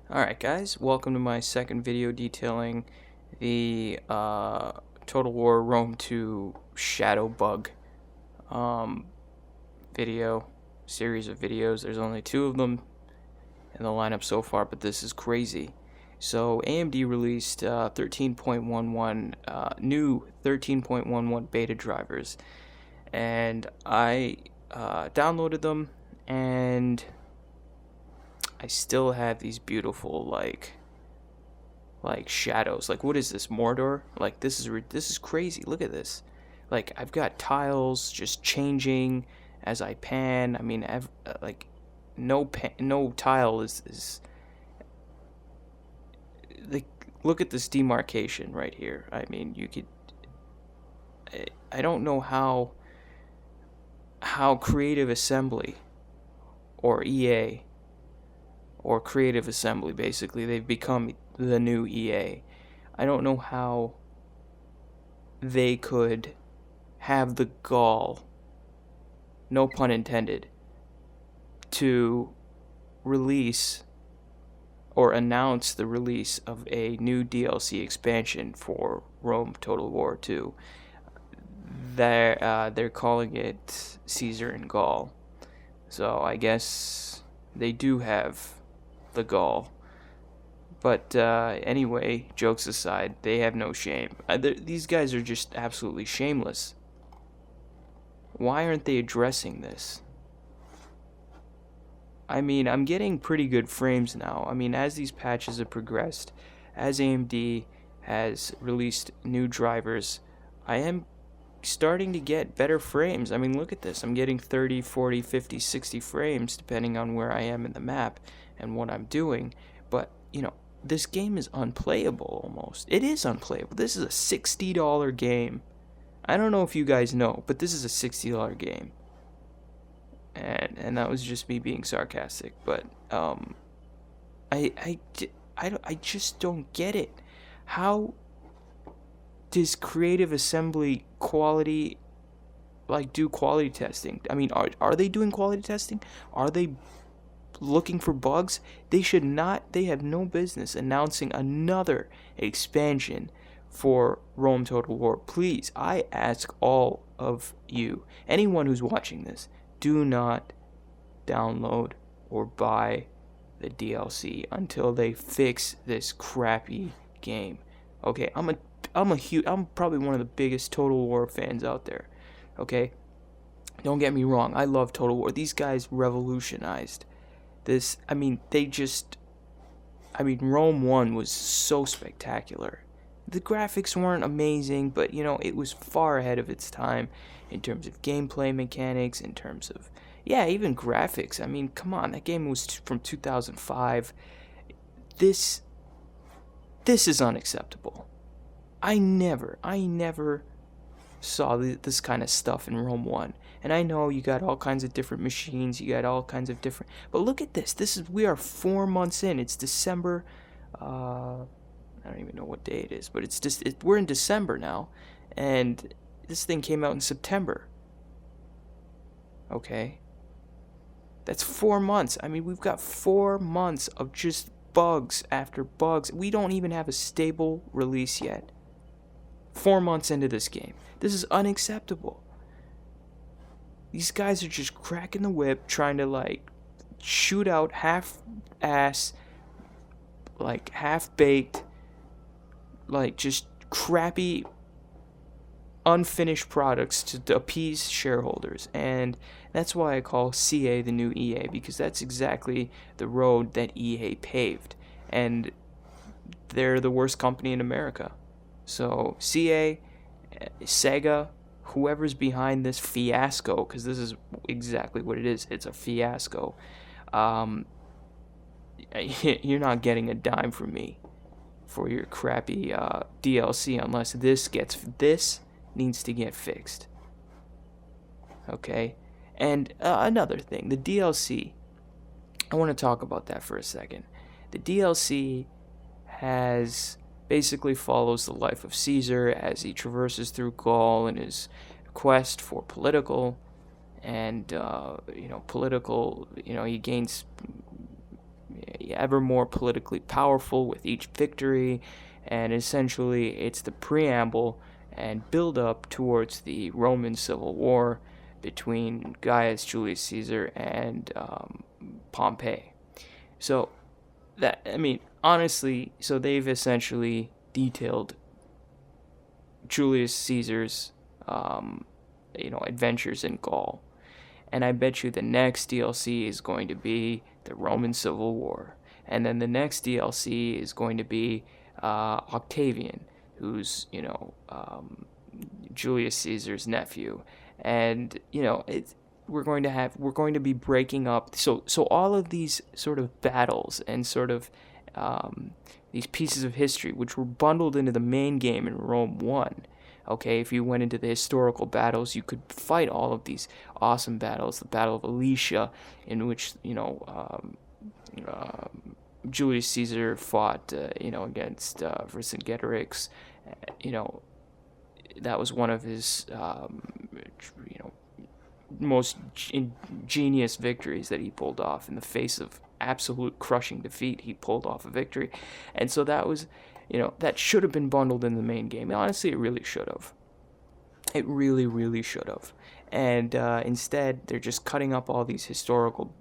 Alright guys, welcome to my second video detailing the Total War Rome 2 Shadow Bug video, series of videos. There's only two of them in the lineup so far, but this is crazy. So AMD released 13.11 new 13.11 beta drivers, and I downloaded them, and I still have these beautiful like shadows. Like, what is this, Mordor? Like, this is crazy. Look at this. Like, I've got tiles just changing as I pan. I mean, like no tile is like, look at this demarcation right here. I mean, you could I don't know how Creative Assembly or EA or Creative Assembly, basically, they've become the new EA. I don't know how they could have the gall, no pun intended, to release or announce the release of a new DLC expansion for Rome Total War 2. They're calling it Caesar and Gaul. So I guess they do have the gall. But anyway, jokes aside, they have no shame. These guys are just absolutely shameless. Why aren't they addressing this? I mean, I'm getting pretty good frames now. I mean, as these patches have progressed, as AMD has released new drivers, I am starting to get better frames. I mean, look at this. I'm getting 30, 40, 50, 60 frames depending on where I am in the map and what I'm doing. But, this game is unplayable almost. It is unplayable. This is a $60 game. I don't know if you guys know, but this is a $60 game. And that was just me being sarcastic, but I just don't get it. How does Creative Assembly quality do quality testing? I mean, are they doing quality testing? Are they looking for bugs? They should not. They have no business announcing another expansion for Rome Total War. Please, I ask all of you, anyone who's watching this, do not download or buy the DLC until they fix this crappy game. Okay, I'm probably one of the biggest Total War fans out there. Okay, don't get me wrong, I love Total War. These guys revolutionized this. I mean, Rome 1 was so spectacular. The graphics weren't amazing, but it was far ahead of its time in terms of gameplay mechanics, in terms of, even graphics. I mean, come on, that game was from 2005. This is unacceptable. I never saw this kind of stuff in Rome 1. And I know you got all kinds of different machines, you got all kinds of different, but look at this. We are 4 months in. It's December. I don't even know what day it is, but we're in December now, and this thing came out in September. Okay, that's 4 months. I mean, we've got 4 months of just bugs after bugs. We don't even have a stable release yet. 4 months into this game. This is unacceptable. These guys are just cracking the whip, trying to shoot out half-ass, half-baked, just crappy, unfinished products to appease shareholders. And that's why I call CA the new EA, because that's exactly the road that EA paved. And they're the worst company in America. So CA, Sega, whoever's behind this fiasco, because this is exactly what it is, it's a fiasco, you're not getting a dime from me for your crappy DLC unless this needs to get fixed. Okay? And another thing, the DLC, I want to talk about that for a second. The DLC basically follows the life of Caesar as he traverses through Gaul in his quest for political and he gains ever more politically powerful with each victory, and essentially it's the preamble and build up towards the Roman Civil War between Gaius Julius Caesar and Pompey. So that, I mean, honestly, so they've essentially detailed Julius Caesar's adventures in Gaul. And I bet you the next DLC is going to be the Roman Civil War. And then the next DLC is going to be Octavian, who's, Julius Caesar's nephew. And, we're going to be breaking up. So all of these sort of battles and sort of these pieces of history, which were bundled into the main game in Rome 1. Okay, if you went into the historical battles, you could fight all of these awesome battles. The Battle of Alesia, in which, Julius Caesar fought, against Vercingetorix. That was one of his, most ingenious victories that he pulled off. In the face of absolute crushing defeat, he pulled off a victory. And so that was, that should have been bundled in the main game. Honestly, it really should have. It really, really should have. And instead, they're just cutting up all these historical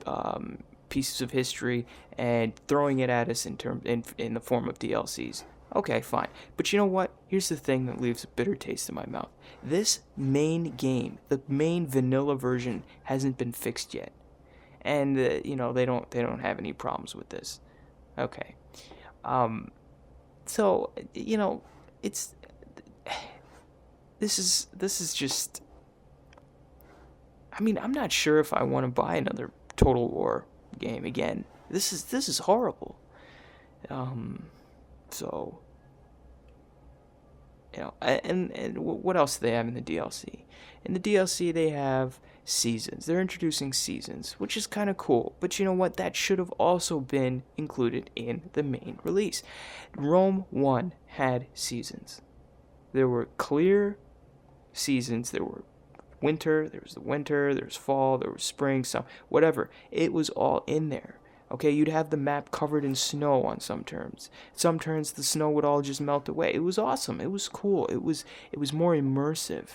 pieces of history and throwing it at us in the form of DLCs. Okay, fine. But you know what? Here's the thing that leaves a bitter taste in my mouth. This main game, the main vanilla version, hasn't been fixed yet. And they don't have any problems with this. Okay. So, it's this is just, I mean, I'm not sure if I want to buy another Total War game again. This is horrible. So, and what else do they have in the DLC? In the DLC, they have seasons. They're introducing seasons, which is kind of cool. But you know what? That should have also been included in the main release. Rome 1 had seasons. There were clear seasons. There were winter, there was fall, there was spring, summer, whatever. It was all in there. Okay, you'd have the map covered in snow on some turns. Some turns the snow would all just melt away. It was awesome. It was cool. It was more immersive.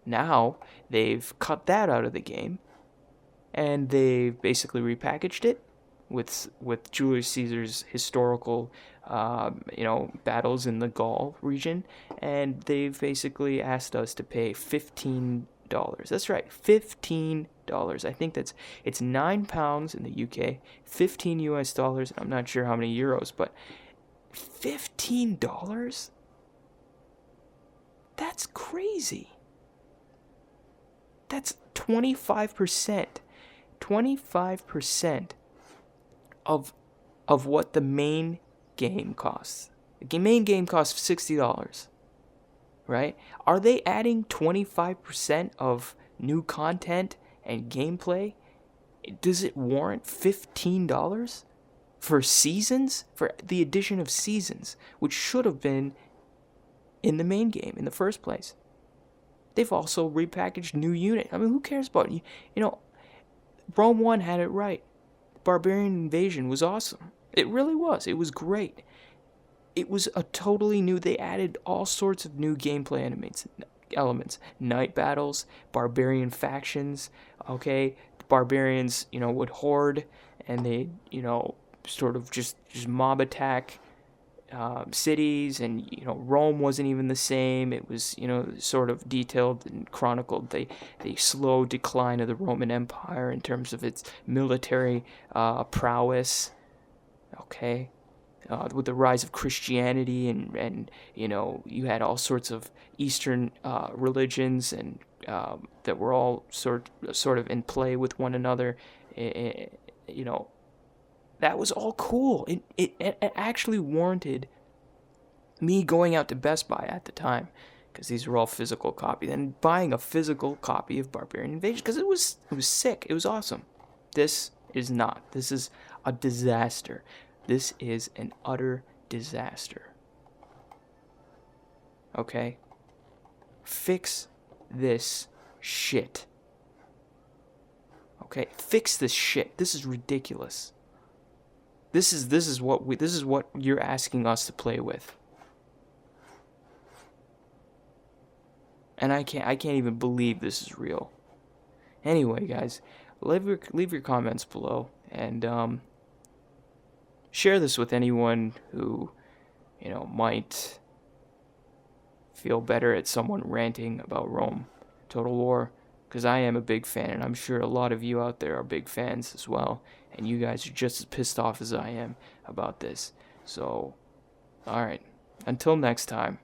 Now they've cut that out of the game, and they've basically repackaged it with Julius Caesar's historical battles in the Gaul region, and they've basically asked us to pay $15. That's right, $15. I think it's £9 in the UK, $15 US. I'm not sure how many euros, but $15? That's crazy. That's 25%. 25% of what the main game costs. The main game costs $60. Right? Are they adding 25% of new content and gameplay? Does it warrant $15 for seasons? For the addition of seasons, which should have been in the main game in the first place. They've also repackaged new unit. I mean, who cares about it? Rome 1 had it right. Barbarian Invasion was awesome. It really was. It was great. It was a totally new, they added all sorts of new gameplay elements. Night battles, barbarian factions, okay? The barbarians, would horde, and they, sort of just mob attack cities, and, Rome wasn't even the same. It was, sort of detailed and chronicled the slow decline of the Roman Empire in terms of its military prowess, okay? With the rise of Christianity and you had all sorts of Eastern religions and that were all sort of in play with one another. That was all cool. It actually warranted me going out to Best Buy at the time, because these were all physical copies, and buying a physical copy of Barbarian Invasion, because it was sick. It was awesome. This is not. This is a disaster. This is an utter disaster. Okay? Fix this shit. Okay? Fix this shit. This is ridiculous. This is what you're asking us to play with. And I can't even believe this is real. Anyway, guys, leave your comments below, and share this with anyone who, might feel better at someone ranting about Rome Total War, because I am a big fan, and I'm sure a lot of you out there are big fans as well, and you guys are just as pissed off as I am about this. So, alright, until next time.